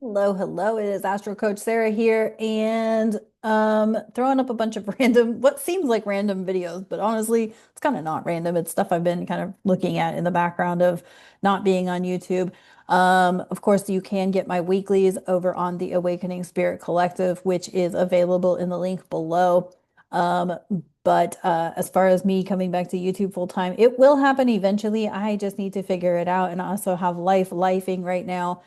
Hello, hello. It is Astro Coach Sarah here and throwing up a bunch of what seems like random videos, but honestly, it's kind of not random. It's stuff I've been kind of looking at in the background of not being on YouTube. Of course, you can get my weeklies over on the Awakening Spirit Collective, which is available in the link below. Um, but as far as me coming back to YouTube full time, it will happen eventually. I just need to figure it out and I also have lifing right now.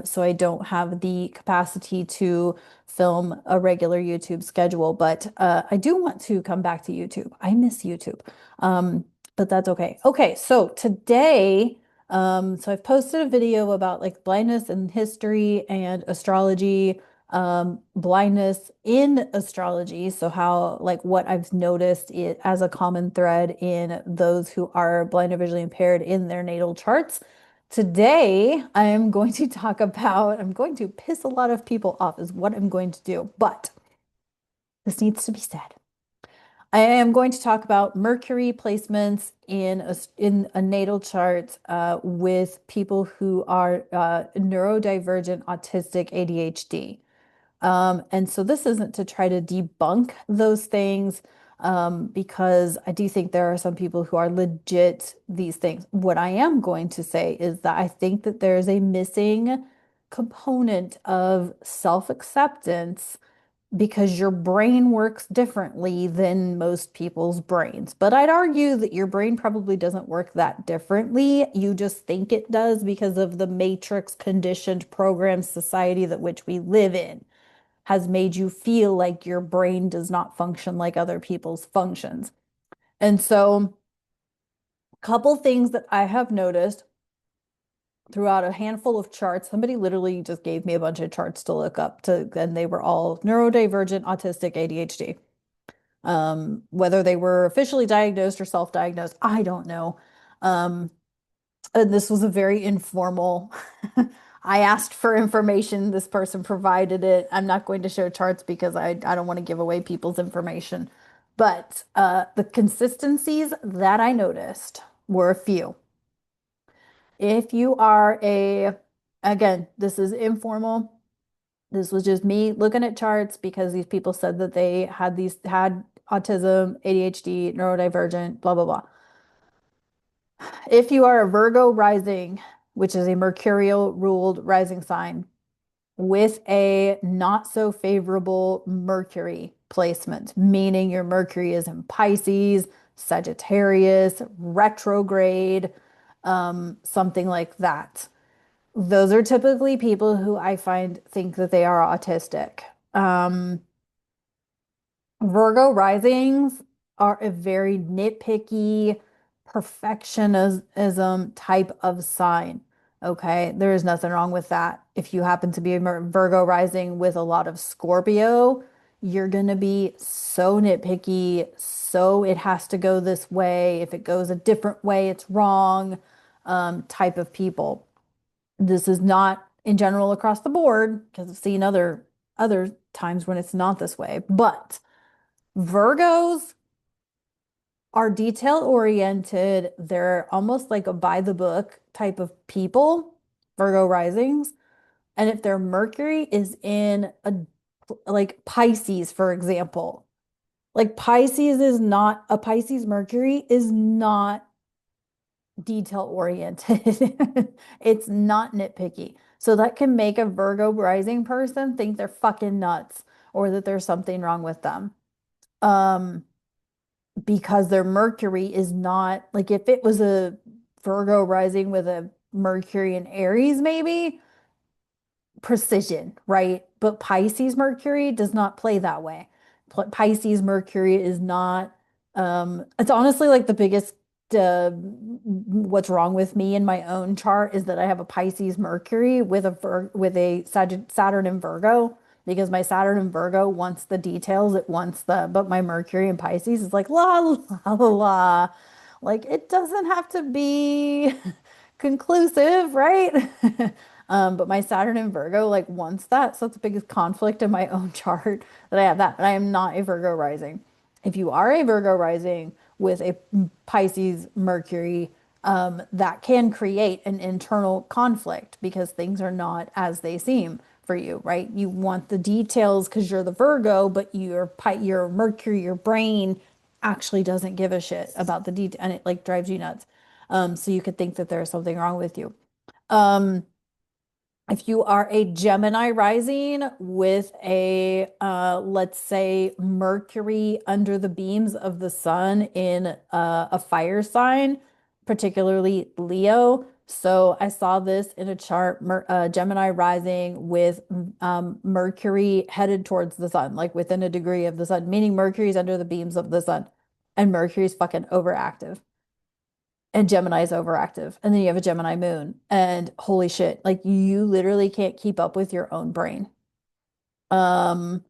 So I don't have the capacity to film a regular YouTube schedule, but I do want to come back to YouTube. I miss YouTube. But that's okay. Okay, so today, so I've posted a video about like blindness and history and astrology, blindness in astrology. So how like what I've noticed it as a common thread in those who are blind or visually impaired in their natal charts. Today, I am going to talk about, I'm going to piss a lot of people off, is what I'm going to do. But this needs to be said. I am going to talk about Mercury placements in a natal chart with people who are neurodivergent, autistic, ADHD. And so this isn't to try to debunk those things, because I do think there are some people who are legit these things. What I am going to say is that I think that there is a missing component of self-acceptance because your brain works differently than most people's brains. But I'd argue that your brain probably doesn't work that differently. You just think it does because of the matrix conditioned program society that which we live in has made you feel like your brain does not function like other people's functions. And so, a couple things that I have noticed throughout a handful of charts, somebody literally just gave me a bunch of charts to look up to, and they were all neurodivergent, autistic, ADHD. Whether they were officially diagnosed or self-diagnosed, I don't know. Um, and this was a very informal. I asked for information. This person provided it. I'm not going to share charts because I don't want to give away people's information. But the consistencies that I noticed were a few. If you are again, this is informal. This was just me looking at charts because these people said that they had autism, ADHD, neurodivergent, blah blah blah. If you are a Virgo rising, which is a mercurial ruled rising sign, with a not so favorable Mercury placement, meaning your Mercury is in Pisces, Sagittarius, retrograde, something like that. Those are typically people who I find think that they are autistic. Um, Virgo risings are a very nitpicky, perfectionism type of sign. Okay, there is nothing wrong with that. If you happen to be a Virgo rising with a lot of Scorpio, you're going to be so nitpicky. So it has to go this way. If it goes a different way, it's wrong, type of people. This is not in general across the board because I've seen other times when it's not this way, but Virgos are detail oriented. They're almost like a by the book type of people, Virgo risings. And if their Mercury is in a like Pisces, for example, like Pisces Mercury is not detail oriented. It's not nitpicky. So that can make a Virgo rising person think they're fucking nuts or that there's something wrong with them. Um, because their Mercury is not like if it was a Virgo rising with a Mercury in Aries, maybe precision, right? But Pisces Mercury does not play that way. Pisces Mercury is not, it's honestly like the biggest, what's wrong with me in my own chart is that I have a Pisces Mercury with a Saturn in Virgo because my Saturn in Virgo wants the details, it wants but my Mercury in Pisces is like la la la la. Like it doesn't have to be conclusive, right? But my Saturn in Virgo like wants that. So it's the biggest conflict in my own chart that I have that. But I am not a Virgo rising. If you are a Virgo rising with a Pisces Mercury, that can create an internal conflict because things are not as they seem for you, right? You want the details because you're the Virgo, but your Mercury, your brain actually doesn't give a shit about the detail, and it like drives you nuts. So you could think that there's something wrong with you. Um, if you are a Gemini rising with let's say Mercury under the beams of the sun in a fire sign, particularly Leo. So I saw this in a chart, Gemini rising with Mercury headed towards the sun, like within a degree of the sun, meaning Mercury's under the beams of the sun, and Mercury's fucking overactive and Gemini is overactive. And then you have a Gemini moon. And holy shit, like you literally can't keep up with your own brain. Um,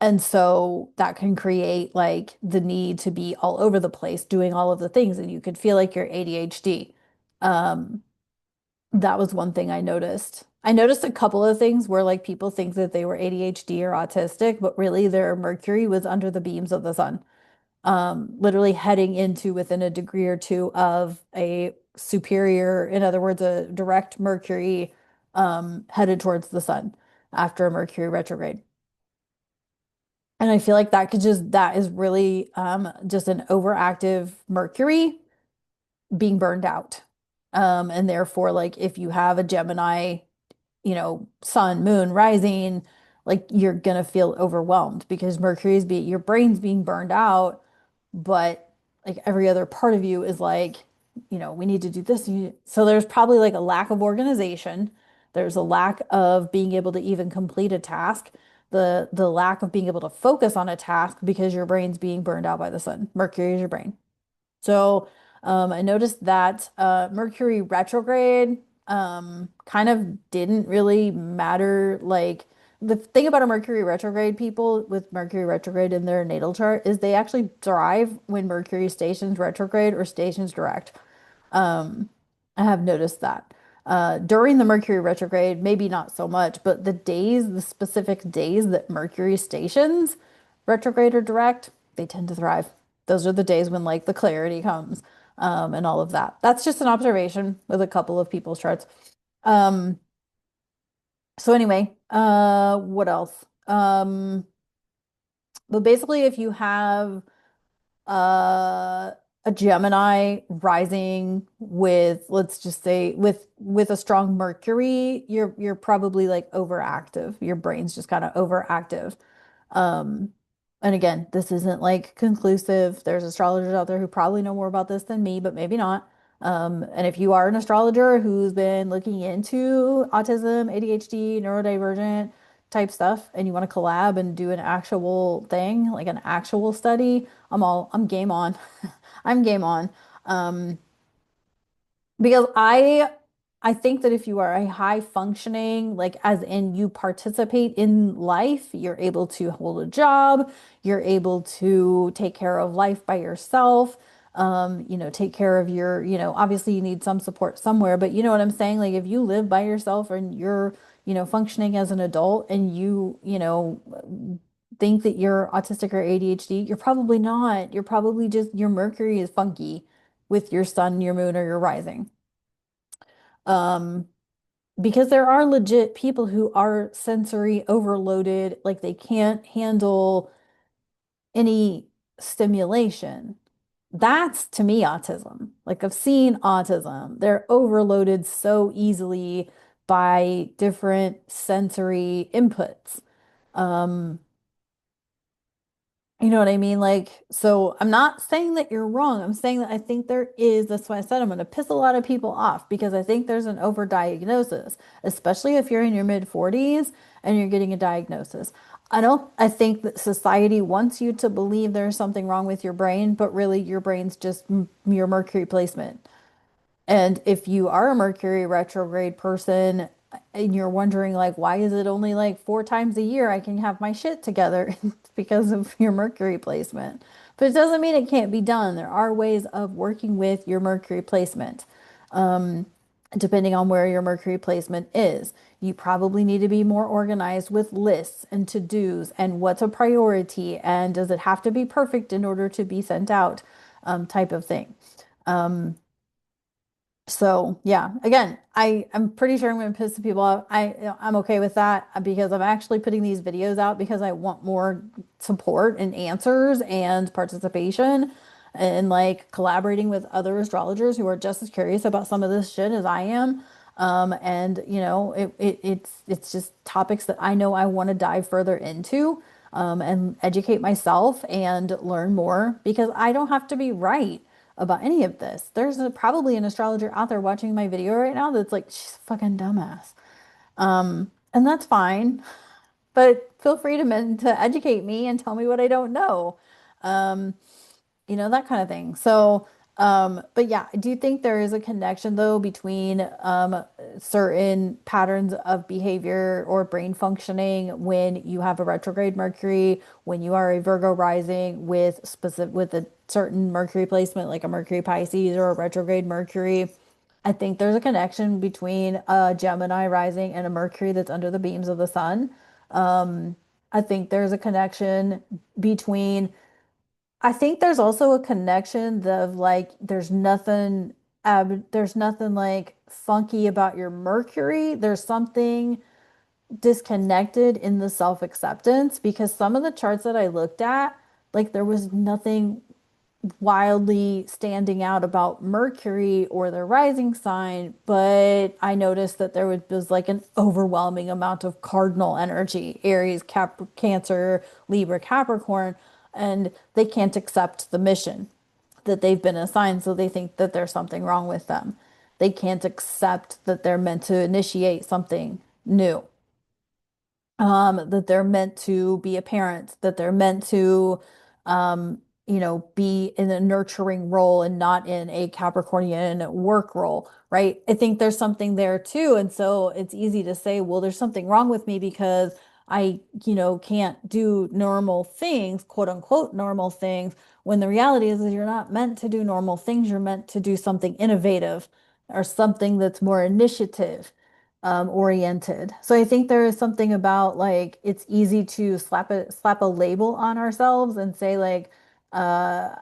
and so that can create like the need to be all over the place doing all of the things, and you could feel like you're ADHD. Um, that was one thing I noticed. I noticed a couple of things where like people think that they were ADHD or autistic, but really their Mercury was under the beams of the sun, literally heading into within a degree or two of a superior, in other words, a direct Mercury headed towards the sun after a Mercury retrograde. And I feel like that is really just an overactive Mercury being burned out. And therefore, like if you have a Gemini, sun, moon, rising, like you're gonna feel overwhelmed because your brain's being burned out, but like every other part of you is like, we need to do this. So there's probably like a lack of organization. There's a lack of being able to even complete a task. The lack of being able to focus on a task because your brain's being burned out by the sun. Mercury is your brain. So I noticed that Mercury retrograde kind of didn't really matter. Like the thing about a Mercury retrograde, people with Mercury retrograde in their natal chart is they actually thrive when Mercury stations retrograde or stations direct. Um, I have noticed that. During the Mercury retrograde, maybe not so much, but the specific days that Mercury stations retrograde or direct, they tend to thrive. Those are the days when like the clarity comes, and all of that. That's just an observation with a couple of people's charts. Um, so anyway, what else? But basically, if you have uh a Gemini rising with, let's just say, with a strong Mercury, you're probably like overactive. Your brain's just kind of overactive. Um, and again, this isn't like conclusive. There's astrologers out there who probably know more about this than me, but maybe not. And if you are an astrologer who's been looking into autism, ADHD, neurodivergent type stuff, and you want to collab and do an actual thing, like an actual study, I'm game on. I'm game on. Um, because I think that if you are a high functioning, like as in you participate in life, you're able to hold a job, you're able to take care of life by yourself, take care of obviously you need some support somewhere, but you know what I'm saying? Like if you live by yourself and you're, functioning as an adult and think that you're autistic or ADHD, you're probably not. You're probably just your Mercury is funky with your sun, your moon, or your rising. Um, because there are legit people who are sensory overloaded, like they can't handle any stimulation. That's to me autism. Like I've seen autism. They're overloaded so easily by different sensory inputs. Um, You know what I mean? Like, so I'm not saying that you're wrong. I'm saying that I think that's why I said I'm going to piss a lot of people off because I think there's an overdiagnosis, especially if you're in your mid 40s and you're getting a diagnosis. I think that society wants you to believe there's something wrong with your brain, but really your brain's just your Mercury placement. And if you are a Mercury retrograde person and you're wondering like why is it only like 4 times a year I can have my shit together? It's because of your Mercury placement. But it doesn't mean it can't be done. There are ways of working with your Mercury placement. Um, Depending on where your Mercury placement is. You probably need to be more organized with lists and to-dos and what's a priority and does it have to be perfect in order to be sent out, type of thing. So yeah, again, I'm pretty sure I'm going to piss some people off. I'm okay with that because I'm actually putting these videos out because I want more support and answers and participation and like collaborating with other astrologers who are just as curious about some of this shit as I am. And you know, it's just topics that I know I want to dive further into, and educate myself and learn more because I don't have to be right about any of this. Probably an astrologer out there watching my video right now that's like, she's a fucking dumbass. And that's fine, but feel free to educate me and tell me what I don't know. That kind of thing. So, but yeah, do you think there is a connection though between certain patterns of behavior or brain functioning when you have a retrograde Mercury, when you are a Virgo rising with a certain Mercury placement, like a Mercury Pisces or a retrograde Mercury? I think there's a connection between a Gemini rising and a Mercury that's under the beams of the sun. I think there's a connection between I think there's also a connection of like there's nothing like funky about your Mercury. There's something disconnected in the self-acceptance because some of the charts that I looked at, like there was nothing wildly standing out about Mercury or their rising sign, but I noticed that was like an overwhelming amount of cardinal energy, Aries, Cancer, Libra, Capricorn, and they can't accept the mission that they've been assigned, so they think that there's something wrong with them. They can't accept that they're meant to initiate something new, that they're meant to be a parent, that they're meant to, be in a nurturing role and not in a Capricornian work role, right? I think there's something there too. And so it's easy to say, well, there's something wrong with me because can't do normal things, quote unquote, normal things, when the reality is you're not meant to do normal things. You're meant to do something innovative or something that's more initiative oriented. So I think there is something about like it's easy to slap a label on ourselves and say like, uh,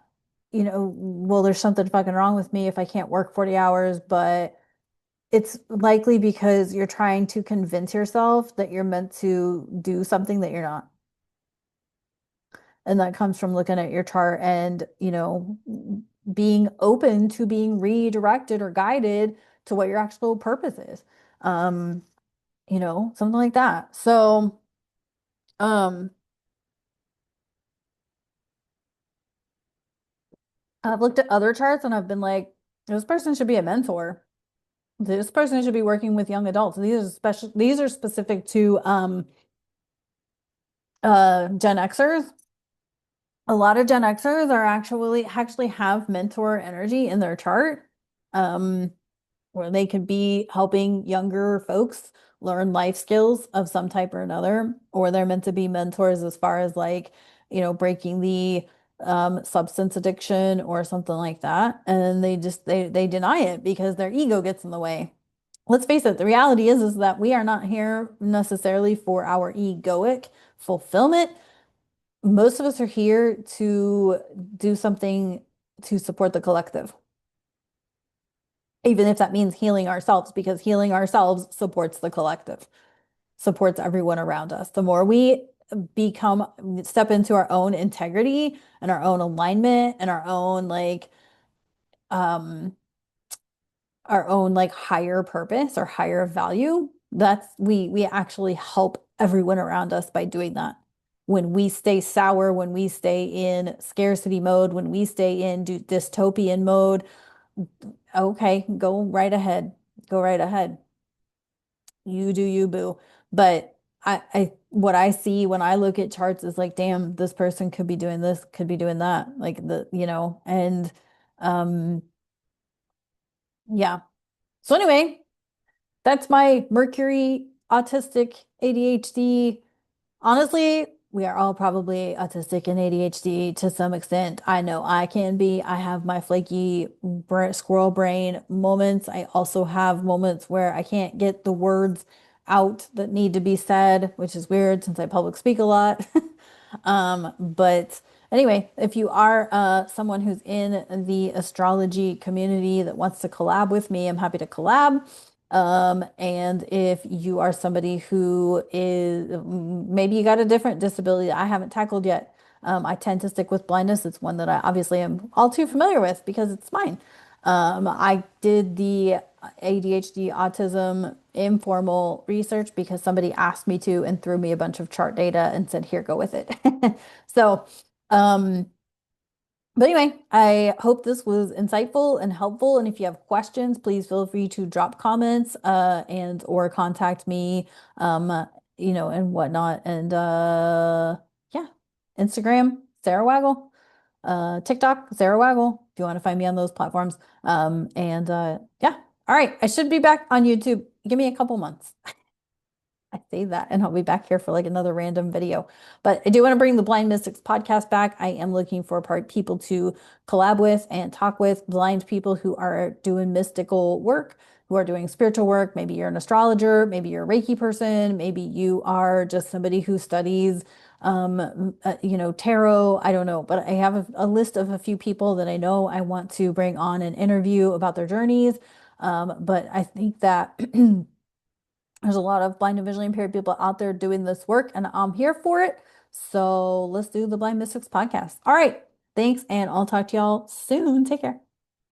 well, there's something fucking wrong with me if I can't work 40 hours, but it's likely because you're trying to convince yourself that you're meant to do something that you're not. And that comes from looking at your chart and, being open to being redirected or guided to what your actual purpose is. Um, something like that. So, um, I've looked at other charts and I've been like, this person should be a mentor. This person should be working with young adults. These are specific to Gen Xers. A lot of Gen Xers are actually have mentor energy in their chart. Um, where they could be helping younger folks learn life skills of some type or another, or they're meant to be mentors as far as like, breaking the substance addiction or something like that. And they deny it because their ego gets in the way. Let's face it, the reality is that we are not here necessarily for our egoic fulfillment. Most of us are here to do something to support the collective, even if that means healing ourselves, because healing ourselves supports the collective, supports everyone around us. The more we step into our own integrity and our own alignment and um, our own like higher purpose or higher value, we actually help everyone around us by doing that. When we stay sour, when we stay in scarcity mode, when we stay in dystopian mode, okay, go right ahead. Go right ahead. You do you, boo. But what I see when I look at charts is like, damn, this person could be doing this, could be doing that. Like and um yeah. So anyway, that's my Mercury autistic ADHD. Honestly, we are all probably autistic and ADHD to some extent. I know I can be. I have my flaky squirrel brain moments. I also have moments where I can't get the words out that need to be said, which is weird since I public speak a lot. But Anyway, if you are someone who's in the astrology community that wants to collab with me, I'm happy to collab. And if you are somebody who is maybe you got a different disability that I haven't tackled yet, I tend to stick with blindness. It's one that I obviously am all too familiar with because it's mine. I did the ADHD autism informal research because somebody asked me to and threw me a bunch of chart data and said, here, go with it. So, um, but anyway, I hope this was insightful and helpful. And if you have questions, please feel free to drop comments and or contact me, and whatnot. And yeah, Instagram, Sarah Waggle, TikTok, Sarah Waggle, if you want to find me on those platforms. And yeah, all right, I should be back on YouTube. Give me a couple months. I say that, and I'll be back here for like another random video. But I do want to bring the Blind Mystics podcast back. I am looking for people to collab with and talk with blind people who are doing mystical work, who are doing spiritual work. Maybe you're an astrologer, maybe you're a Reiki person, maybe you are just somebody who studies tarot. I don't know, but I have a list of a few people that I know I want to bring on an interview about their journeys. But I think that there's a lot of blind and visually impaired people out there doing this work, and I'm here for it. So let's do the Blind Mystics podcast. All right. Thanks, and I'll talk to y'all soon. Take care.